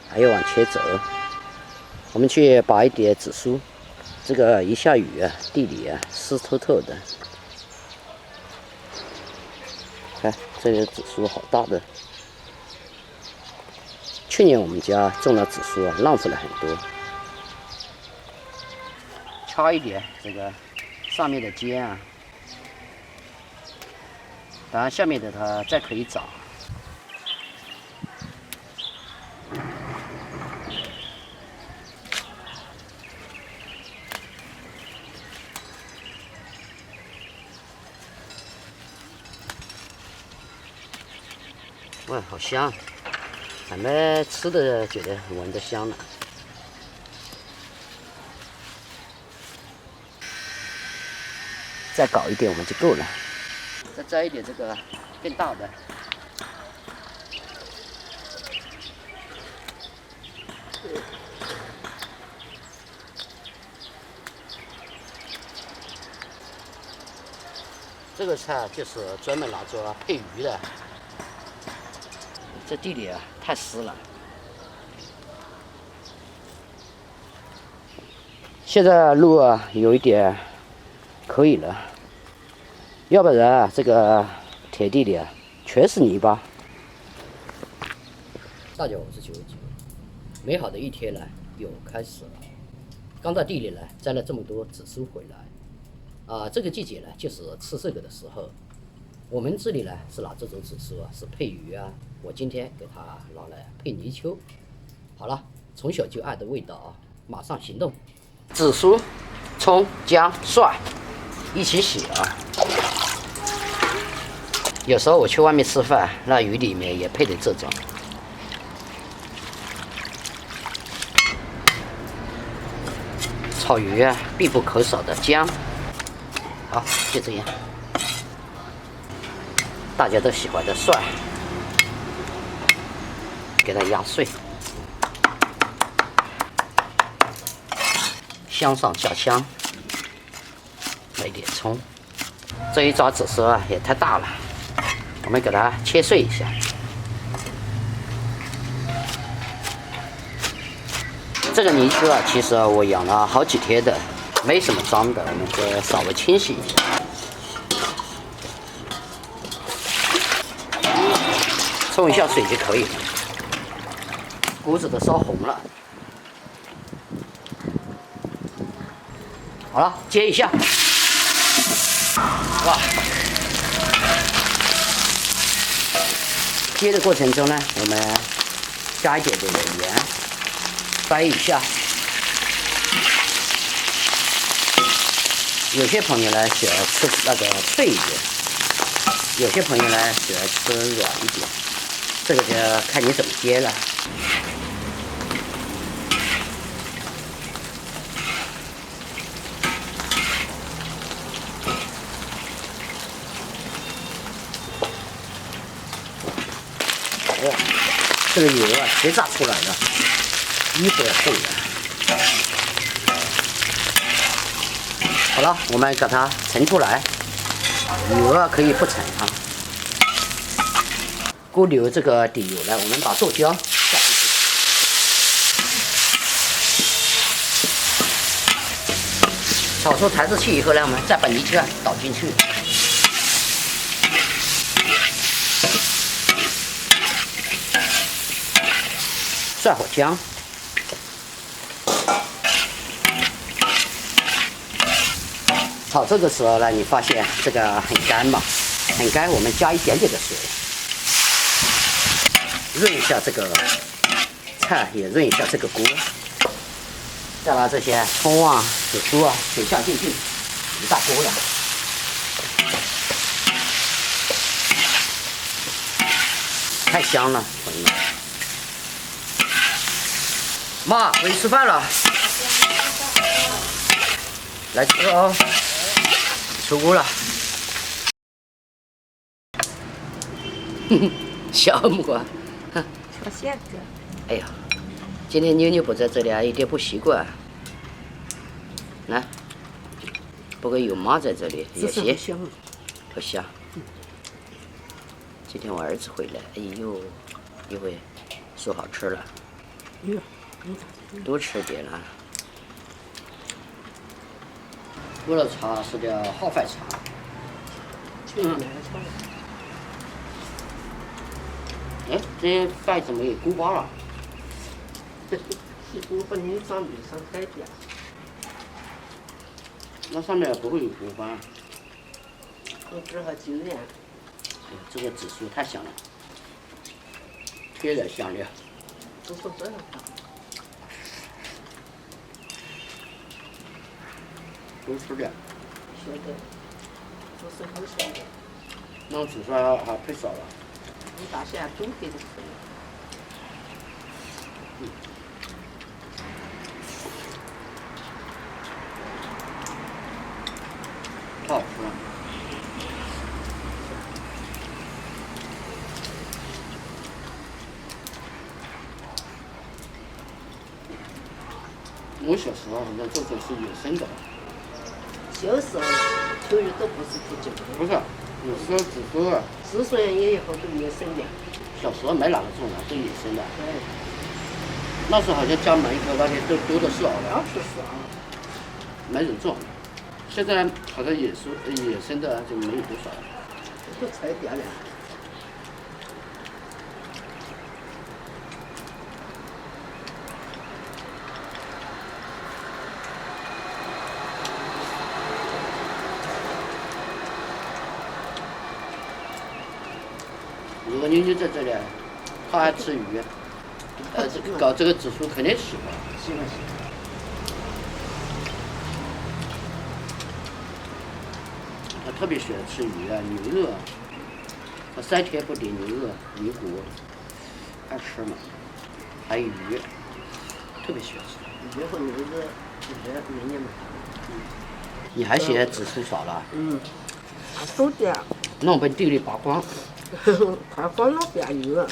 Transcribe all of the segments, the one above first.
还要往前走。我们去拔一点紫苏，这个一下雨啊，地里啊湿透透的。看这里的紫苏好大的。去年我们家种了紫苏啊，浪费了很多。掐一点这个上面的尖啊，当然下面的它再可以长。哇，好香！还没吃的觉得闻得香了。再搞一点我们就够了。再摘一点这个更大的。这个菜就是专门拿做配鱼的。这地里啊太湿了。现在路啊有一点可以了，要不然啊这个田地里啊全是泥巴。大家好，我是99，美好的一天呢又开始了。刚到地里呢摘了这么多紫苏回来，这个季节呢就是吃这个的时候。我们这里呢是拿这种紫苏啊是配鱼啊，我今天给它拿来配泥鳅。好了，从小就爱的味道啊，马上行动。紫苏、葱、姜、蒜一起洗啊。有时候我去外面吃饭，那鱼里面也配的这种。炒鱼啊必不可少的姜，好，就这样。大家都喜欢的蒜，给它压碎，香上加香，来一点葱。这一抓紫苏啊也太大了，我们给它切碎一下。这个泥鳅啊，其实我养了好几天的，没什么脏的，我们就稍微清洗一下。冲一下水就可以了，锅子都烧红了。好了，接一下。哇！接的过程中呢，我们加一点点的盐，掰一下。有些朋友呢喜欢吃那个脆一点，有些朋友呢喜欢吃软一点。这个就看你怎么接了。哦，这个油啊全炸出来了，衣服也厚了。好了，我们给它盛出来，油啊可以不盛它。锅里有这个底油呢，我们把豆浆下进去，炒出台子气以后呢，我们再把泥鳅倒进去，蒜和姜，炒这个时候呢，你发现这个很干嘛？很干，我们加一点点的水。润一下这个菜，也润一下这个锅。再把这些葱啊、紫苏啊全下进去，一大锅了。太香了，朋友们！妈，回去吃饭了。来吃哦，出锅了。小木啊！小馅子。哎呀，今天妞妞不在这里啊，有点不习惯。来，不过有妈在这里也行，不香。今天我儿子回来，哎呦，一会说好吃了。多吃点啊。乌龙茶是叫好饭茶。哎，这饭怎么也锅巴了？西锅把你长面上改掉。那上面不会有锅巴。我只好精炼。哎呀，这个紫苏太香了，天然香料。都是这样的。多吃点。晓得。都是很香的。那紫苏还配少了。你大虾冬天就可以。太好吃了。我小时候好像这种是野生的。小时候秋雨都不是自己种的。不是，有时候紫苏啊，紫苏也有好多野生的。小时候没哪个种的，都野生的。对。那时候好像家门口那些都多的是啊，要吃是啊。没人种。现在好像野生的就没有多少了。都拆掉了。如果妞妞在这里，她还吃鱼，搞这个紫苏肯定喜欢。喜欢。她特别喜欢吃鱼啊，牛肉啊。她3天不点牛肉、牛骨，爱吃嘛。还有鱼，特别喜欢吃。鱼和牛肉，原年嘛。你还嫌紫苏少了？少点。那我把地里拔光。快光了变油，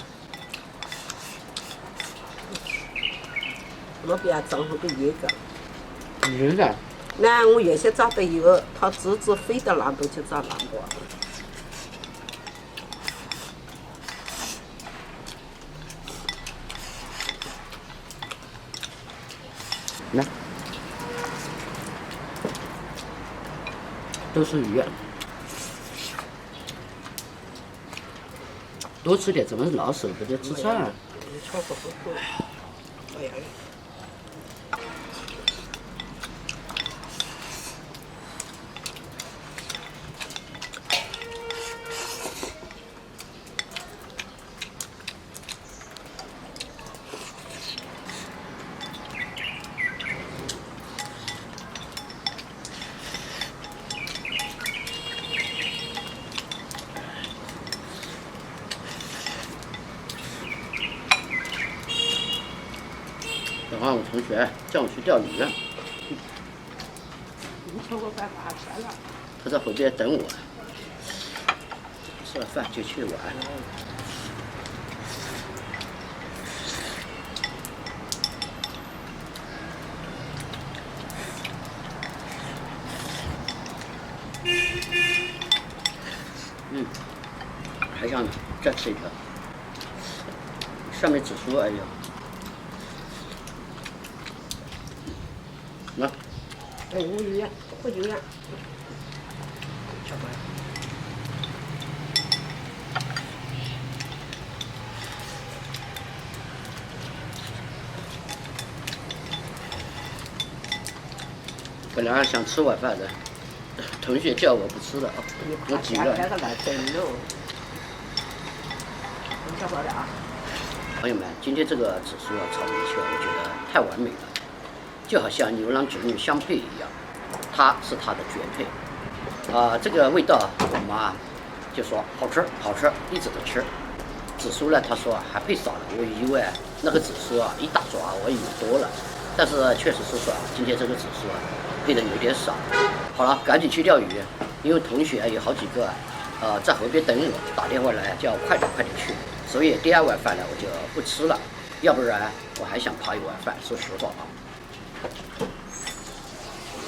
那边脏后给腌个。鱼的。那我原先找的油，它枝子飞到那边去找那个。来，都是鱼。多吃点，怎么老舍不得吃饭？炒个不够。哎呀。等会我同学叫我去钓鱼。你吃过饭爬山了？他在后边等我，吃了饭就去玩。还想再吃一个，上面紫苏，哎呦，来，哎，我有呀，我有呀。吃过。本来还想吃晚饭的，同学叫我不吃了啊，我急了。开个来等喽。你吃过了啊？朋友们，今天这个紫苏炒米线，我觉得太完美了，就好像牛郎织女相配一样，它是它的绝配。这个味道，我妈就说好吃好吃，一直都吃。紫苏呢，她说还配少了，我以为那个紫苏啊一大抓，我以为多了，但是确实是说今天这个紫苏啊配的有点少。好了，赶紧去钓鱼，因为同学有好几个在河边等我，打电话来叫快点快点去。所以第二碗饭呢，我就不吃了，要不然我还想扒一碗饭。说实话啊。